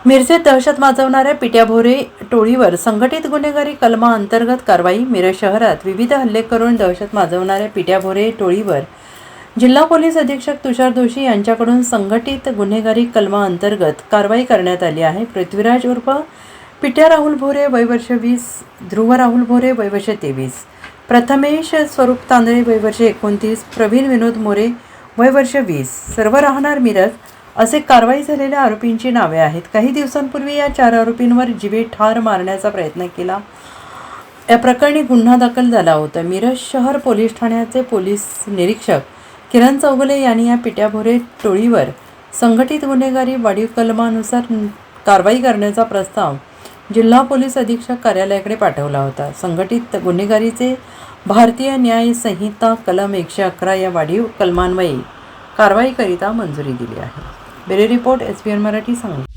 मिरजेत दहशत माजवणाऱ्या पिट्या भोरे टोळीवर संघटित गुन्हेगारी कलमाअंतर्गत कारवाई. मिरज शहरात विविध हल्ले करून दहशत माजवणाऱ्या पिट्या भोरे टोळीवर जिल्हा पोलीस अधीक्षक तुषार दोशी यांच्याकडून संघटित गुन्हेगारी कलमाअंतर्गत कारवाई करण्यात आली आहे. पृथ्वीराज उर्फ पिट्या राहुल भोरे वय वर्ष 20, ध्रुव राहुल भोरे वय वर्ष 23, प्रथमेश स्वरूप तांदळे वय वर्ष 29, प्रवीण विनोद मोरे वय वर्ष 20, सर्व राहणार मिरज असे कारवाई झालेल्या आरोपींची नावे आहेत. काही दिवसांपूर्वी या 4 आरोपींवर जीवे ठार मारण्याचा प्रयत्न केला. या प्रकरणी गुन्हा दाखल झाला होता. मिरज शहर पोलीस ठाण्याचे पोलीस निरीक्षक किरण चौगुले यांनी या पिट्या भोरे टोळीवर संघटित गुन्हेगारी वाढीव कलमानुसार कारवाई करण्याचा प्रस्ताव जिल्हा पोलीस अधीक्षक कार्यालयाकडे पाठवला होता. संघटित गुन्हेगारीचे भारतीय न्याय संहिता कलम 111 या वाढीव कलमान्वये कारवाईकरिता मंजुरी दिली आहे. Bureau report SBN Marathi Sangli.